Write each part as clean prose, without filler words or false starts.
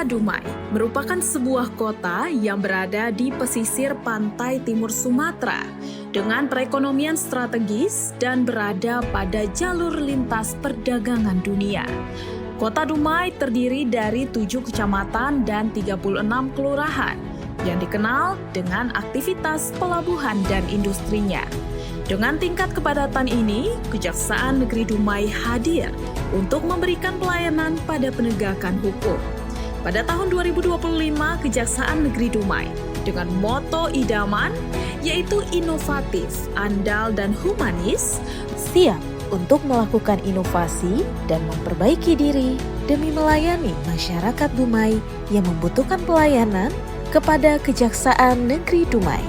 Kota Dumai merupakan sebuah kota yang berada di pesisir pantai timur Sumatera dengan perekonomian strategis dan berada pada jalur lintas perdagangan dunia. Kota Dumai terdiri dari 7 kecamatan dan 36 kelurahan yang dikenal dengan aktivitas pelabuhan dan industrinya. Dengan tingkat kepadatan ini, Kejaksaan Negeri Dumai hadir untuk memberikan pelayanan pada penegakan hukum. Pada tahun 2025, Kejaksaan Negeri Dumai dengan moto idaman yaitu inovatif, andal, dan humanis, siap untuk melakukan inovasi dan memperbaiki diri demi melayani masyarakat Dumai yang membutuhkan pelayanan kepada Kejaksaan Negeri Dumai.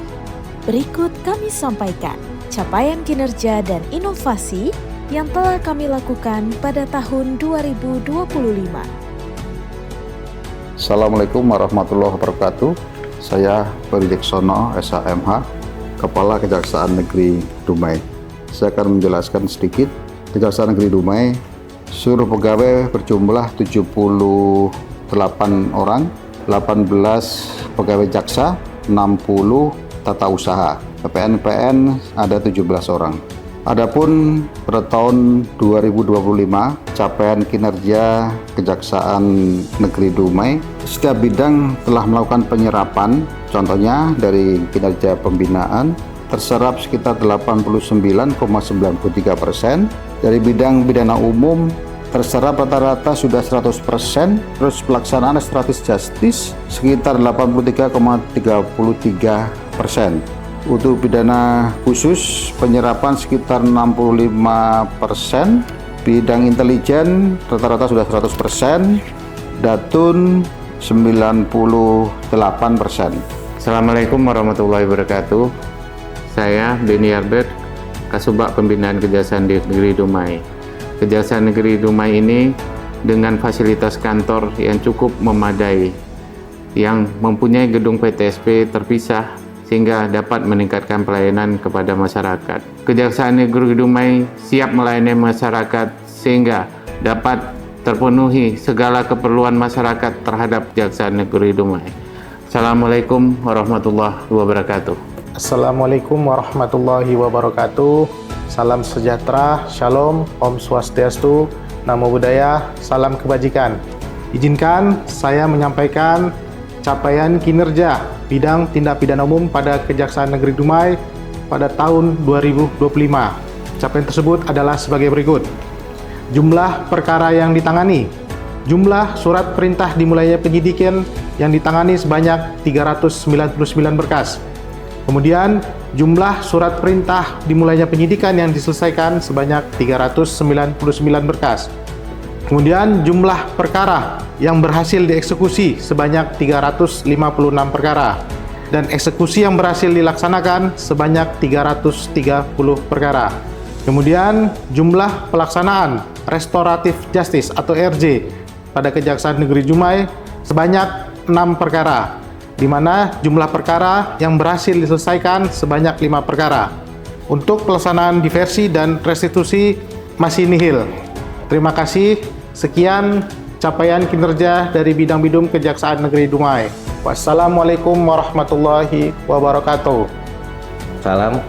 Berikut kami sampaikan capaian kinerja dan inovasi yang telah kami lakukan pada tahun 2025. Assalamualaikum warahmatullahi wabarakatuh. Saya Beri Jeksono, SHMH, Kepala Kejaksaan Negeri Dumai. Saya akan menjelaskan sedikit. Kejaksaan Negeri Dumai, seluruh pegawai berjumlah 78 orang, 18 pegawai jaksa, 60 tata usaha. PPN ada 17 orang. Adapun pada tahun 2025, capaian kinerja Kejaksaan Negeri Dumai, setiap bidang telah melakukan penyerapan. Contohnya dari kinerja pembinaan terserap sekitar 89,93%. Dari bidang pidana umum terserap rata-rata sudah 100%. Terus pelaksanaan restoratif justice sekitar 83,33%. Untuk pidana khusus penyerapan sekitar 65%, bidang intelijen rata-rata sudah 100%, datun 98%. Assalamualaikum warahmatullahi wabarakatuh. Saya Beni Albert, Kasubag Pembinaan Kejaksaan Negeri Dumai. Kejaksaan Negeri Dumai ini dengan fasilitas kantor yang cukup memadai, yang mempunyai gedung PTSP terpisah sehingga dapat meningkatkan pelayanan kepada masyarakat. Kejaksaan Negeri Dumai siap melayani masyarakat sehingga dapat terpenuhi segala keperluan masyarakat terhadap Kejaksaan Negeri Dumai. Assalamualaikum warahmatullahi wabarakatuh. Assalamualaikum warahmatullahi wabarakatuh. Salam sejahtera, shalom, om swastiastu, namo buddhaya, salam kebajikan. Izinkan saya menyampaikan capaian kinerja bidang tindak pidana umum pada Kejaksaan Negeri Dumai pada tahun 2025. Capaian tersebut adalah sebagai berikut. Jumlah perkara yang ditangani, jumlah surat perintah dimulainya penyidikan yang ditangani sebanyak 399 berkas. Kemudian jumlah surat perintah dimulainya penyidikan yang diselesaikan sebanyak 399 berkas. Kemudian jumlah perkara yang berhasil dieksekusi sebanyak 356 perkara dan eksekusi yang berhasil dilaksanakan sebanyak 330 perkara. Kemudian jumlah pelaksanaan restoratif justice atau RJ pada Kejaksaan Negeri Dumai sebanyak 6 perkara, di mana jumlah perkara yang berhasil diselesaikan sebanyak 5 perkara. Untuk pelaksanaan diversi dan restitusi masih nihil. Terima kasih. Sekian capaian kinerja dari bidang-bidung Kejaksaan Negeri Dumai. Wassalamualaikum warahmatullahi wabarakatuh. Salam,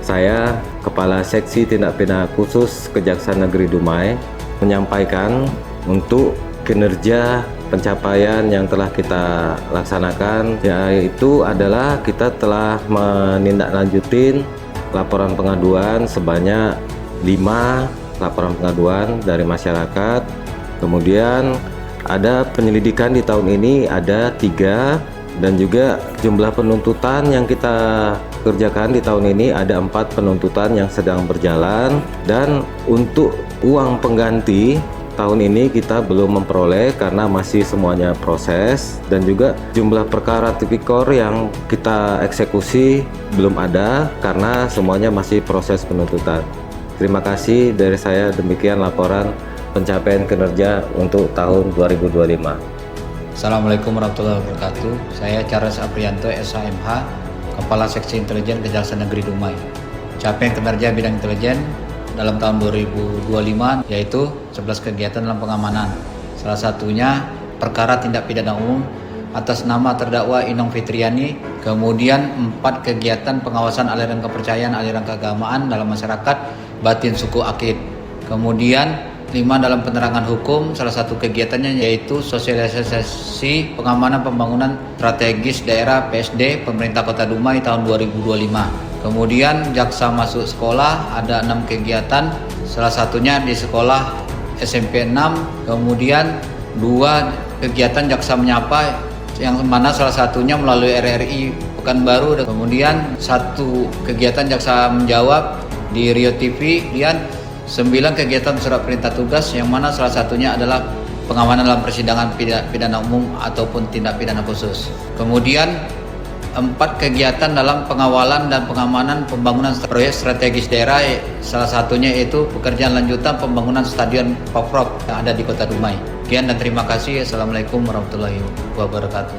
saya Kepala Seksi Tindak Pidana Khusus Kejaksaan Negeri Dumai menyampaikan untuk kinerja pencapaian yang telah kita laksanakan, yaitu adalah kita telah menindaklanjutin laporan pengaduan sebanyak 5 laporan pengaduan dari masyarakat. Kemudian ada penyelidikan di tahun ini ada 3, dan juga jumlah penuntutan yang kita kerjakan di tahun ini ada 4 penuntutan yang sedang berjalan. Dan untuk uang pengganti tahun ini kita belum memperoleh karena masih semuanya proses, dan juga jumlah perkara tipikor yang kita eksekusi belum ada karena semuanya masih proses penuntutan. Terima kasih dari saya, demikian laporan pencapaian kinerja untuk tahun 2025. Assalamualaikum warahmatullahi wabarakatuh. Saya Charles Aprianto, SHMH, Kepala Seksi Intelijen Kejaksaan Negeri Dumai. Capaian kinerja bidang intelijen dalam tahun 2025 yaitu 11 kegiatan dalam pengamanan. Salah satunya perkara tindak pidana umum atas nama terdakwa Inong Fitriani, kemudian 4 kegiatan pengawasan aliran kepercayaan aliran keagamaan dalam masyarakat batin suku Akit, kemudian 5 dalam penerangan hukum, salah satu kegiatannya yaitu sosialisasi pengamanan pembangunan strategis daerah PSD pemerintah Kota Dumai tahun 2025. Kemudian jaksa masuk sekolah ada 6 kegiatan, salah satunya di sekolah SMP 6, kemudian 2 kegiatan jaksa menyapa yang mana salah satunya melalui RRI Pekanbaru, dan kemudian 1 kegiatan jaksa menjawab di Rio TV, dan 9 kegiatan surat perintah tugas yang mana salah satunya adalah pengamanan dalam persidangan pidana umum ataupun tindak pidana khusus. Kemudian 4 kegiatan dalam pengawalan dan pengamanan pembangunan proyek strategis daerah, salah satunya yaitu pekerjaan lanjutan pembangunan stadion Pavlov yang ada di Kota Dumai. Sekian dan terima kasih. Assalamualaikum warahmatullahi wabarakatuh.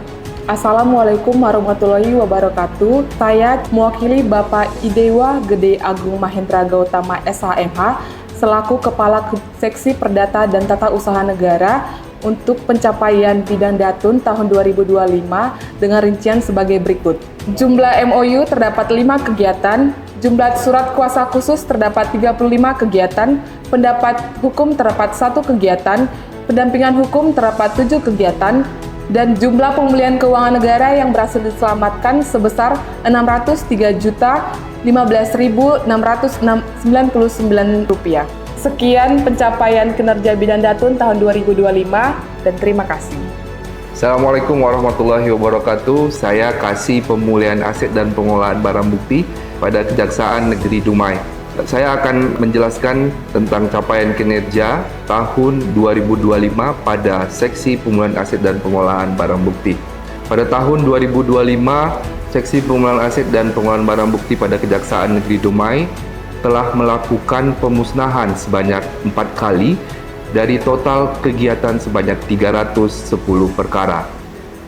Assalamualaikum warahmatullahi wabarakatuh. Saya mewakili Bapak Idewa Gede Agung Mahendra Gautama SHMH selaku Kepala Seksi Perdata dan Tata Usaha Negara untuk pencapaian bidang datun tahun 2025 dengan rincian sebagai berikut. Jumlah MOU terdapat 5 kegiatan, jumlah surat kuasa khusus terdapat 35 kegiatan, pendapat hukum terdapat 1 kegiatan, pendampingan hukum terdapat 7 kegiatan, dan jumlah pemulihan keuangan negara yang berhasil diselamatkan sebesar Rp603.015.699. Sekian pencapaian kinerja bidang datun tahun 2025 dan terima kasih. Assalamualaikum warahmatullahi wabarakatuh. Saya Kasih Pemulihan Aset dan Pengolahan Barang Bukti pada Kejaksaan Negeri Dumai. Saya akan menjelaskan tentang capaian kinerja tahun 2025 pada Seksi Pemulihan Aset dan Pengolahan Barang Bukti. Pada tahun 2025, Seksi Pemulihan Aset dan Pengolahan Barang Bukti pada Kejaksaan Negeri Dumai telah melakukan pemusnahan sebanyak 4 kali dari total kegiatan sebanyak 310 perkara.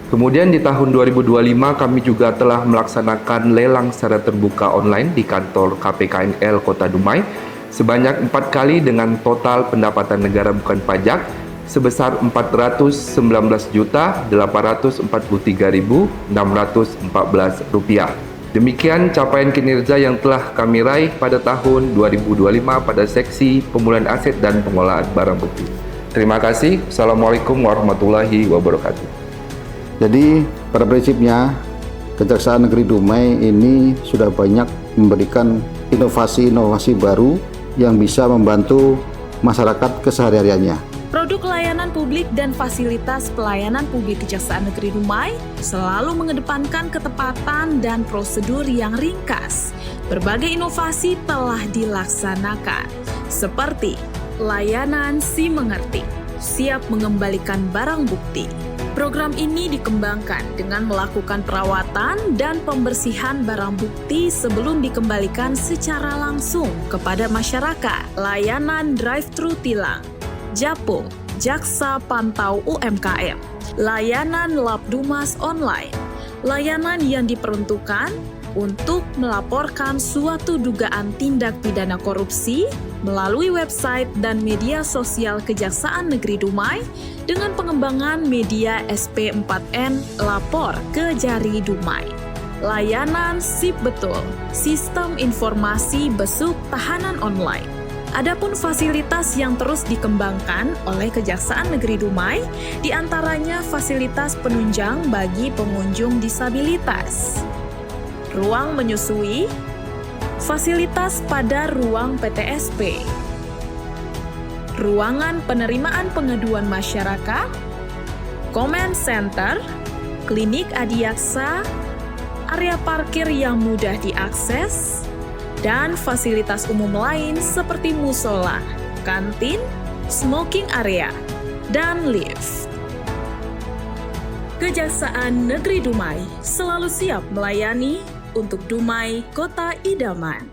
Kemudian di tahun 2025 kami juga telah melaksanakan lelang secara terbuka online di kantor KPKNL Kota Dumai sebanyak 4 kali dengan total pendapatan negara bukan pajak sebesar Rp419.843.614. Demikian capaian kinerja yang telah kami raih pada tahun 2025 pada Seksi Pemulihan Aset dan Pengolahan Barang Bukti. Terima kasih. Assalamualaikum warahmatullahi wabarakatuh. Jadi pada prinsipnya Kejaksaan Negeri Dumai ini sudah banyak memberikan inovasi-inovasi baru yang bisa membantu masyarakat kesehariannya. Produk layanan publik dan fasilitas pelayanan publik Kejaksaan Negeri Dumai selalu mengedepankan ketepatan dan prosedur yang ringkas. Berbagai inovasi telah dilaksanakan, seperti layanan Si Mengerti, siap mengembalikan barang bukti. Program ini dikembangkan dengan melakukan perawatan dan pembersihan barang bukti sebelum dikembalikan secara langsung kepada masyarakat. Layanan drive-thru tilang, Japung, Jaksa Pantau UMKM, layanan Labdumas online, layanan yang diperuntukkan untuk melaporkan suatu dugaan tindak pidana korupsi melalui website dan media sosial Kejaksaan Negeri Dumai dengan pengembangan media SP4N Lapor ke Jari Dumai. Layanan SIP Betul, Sistem Informasi Besuk Tahanan Online. Adapun fasilitas yang terus dikembangkan oleh Kejaksaan Negeri Dumai, diantaranya fasilitas penunjang bagi pengunjung disabilitas, ruang menyusui, fasilitas pada ruang PTSP, ruangan penerimaan pengaduan masyarakat, comment center, klinik adiaksa, area parkir yang mudah diakses, dan fasilitas umum lain seperti musola, kantin, smoking area, dan lift. Kejaksaan Negeri Dumai selalu siap melayani untuk Dumai Kota Idaman.